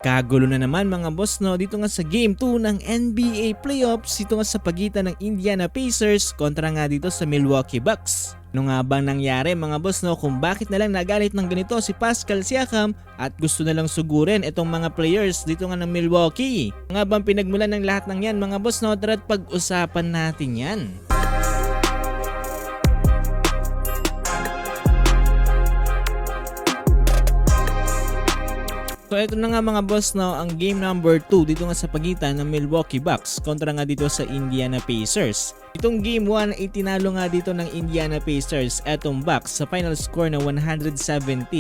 Nagkagulo na naman mga boss no dito nga sa Game 2 ng NBA Playoffs dito nga sa pagitan ng Indiana Pacers kontra nga dito sa Milwaukee Bucks. Ano nga bang nangyari mga boss no kung bakit na lang nagalit ng ganito si Pascal Siakam at gusto na lang sugurin itong mga players dito nga ng Milwaukee? Ano nga bang pinagmulan ng lahat ng yan mga boss no? Tara't pag-usapan natin yan. So ito na nga mga boss no, ang game number 2 dito nga sa pagitan ng Milwaukee Bucks kontra nga dito sa Indiana Pacers. Itong game 1 ay tinalo nga dito ng Indiana Pacers etong Bucks sa final score na 117-98.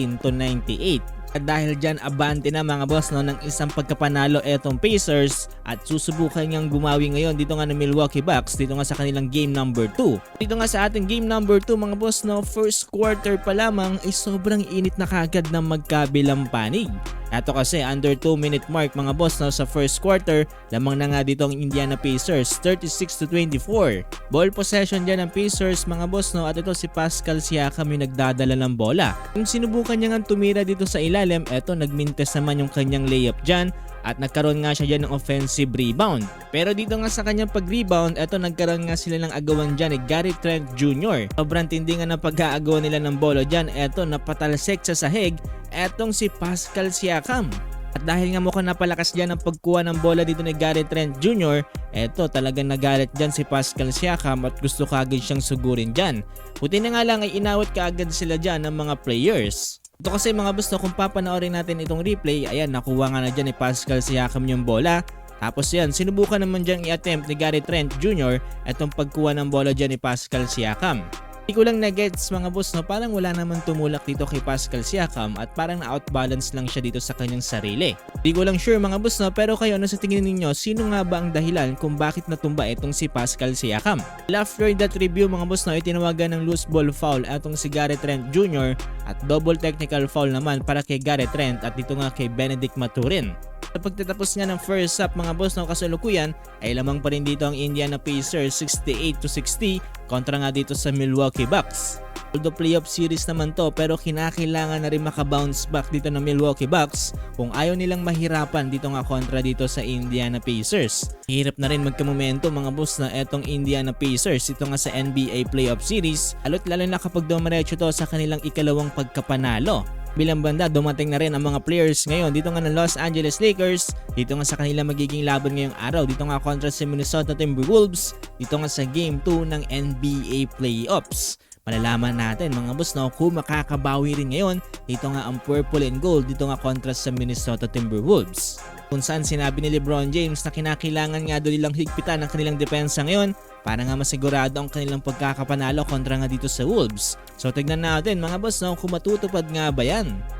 At dahil dyan abante na mga boss no, ng isang pagkapanalo etong Pacers at susubukan niyang bumawi ngayon dito nga ng Milwaukee Bucks dito nga sa kanilang game number 2. Dito nga sa ating game number 2 mga boss no, first quarter pa lamang ay sobrang init na kagad ng magkabilang panig. Ito kasi under 2 minute mark mga boss no, sa first quarter lamang na nga dito ang Indiana Pacers 36-24. Ball possession dyan ng Pacers mga boss no, at ito si Pascal Siakam yung nagdadala ng bola. Kung sinubukan niya nga tumira dito sa ilalim, eto nagmintes naman yung kanyang layup dyan at nagkaroon nga siya dyan ng offensive rebound. Pero dito nga sa kanyang pag-rebound, eto nagkaroon nga sila ng agawan dyan ni Gary Trent Jr. Sobrang tindi nga ng pag-aagawan nila ng bola dyan, eto napatalsik sa sahig etong si Pascal Siakam. At dahil nga mukhang napalakas dyan ang pagkuha ng bola dito ni Gary Trent Jr., eto talagang nagalit dyan si Pascal Siakam at gusto kaagad siyang sugurin dyan. Buti na nga lang ay inawat kaagad sila dyan ng mga players. Ito kasi mga boss no, kung papanoorin natin itong replay, ayan nakuha nga na dyan ni Pascal Siakam yung bola. Tapos yan, sinubukan naman dyan i-attempt ni Gary Trent Jr. itong pagkuha ng bola dyan ni Pascal Siakam. Hindi ko lang na-gets mga boss no, parang wala naman tumulak dito kay Pascal Siakam at parang na-outbalance lang siya dito sa kanyang sarili. Hindi ko lang sure mga boss no, pero kayo ano sa tingin ninyo, sino nga ba ang dahilan kung bakit natumba itong si Pascal Siakam? After that review mga boss no, itinawagan ng loose ball foul atong si Gary Trent Jr. at double technical foul naman para kay Gary Trent at dito nga kay Benedict Mathurin. Sa pagtatapos nga ng first half mga boss no, kasalukuyan ay lamang pa rin dito ang Indiana Pacers 68-60 kontra nga dito sa Milwaukee Bucks. Although playoff series naman to pero kinakailangan na rin makabounce back dito ng Milwaukee Bucks kung ayaw nilang mahirapan dito nga kontra dito sa Indiana Pacers. Hirap na rin magkamomento mga boss na etong Indiana Pacers ito nga sa NBA playoff series lalo na kapag dumiretso to sa kanilang ikalawang pagkapanalo. Bilang banda, dumating na rin ang mga players ngayon dito nga ng Los Angeles Lakers, dito nga sa kanila magiging laban ngayong araw, dito nga kontra sa Minnesota Timberwolves, dito nga sa Game 2 ng NBA Playoffs. Malalaman natin mga boss no, kung makakabawi rin ngayon dito nga ang purple and gold dito nga kontra sa Minnesota Timberwolves. Kung saan sinabi ni LeBron James na kinakailangan nga doon nilang higpitan ang kanilang depensa ngayon para nga masigurado ang kanilang pagkakapanalo kontra nga dito sa Wolves. So tignan natin mga boss no, kung matutupad nga ba yan.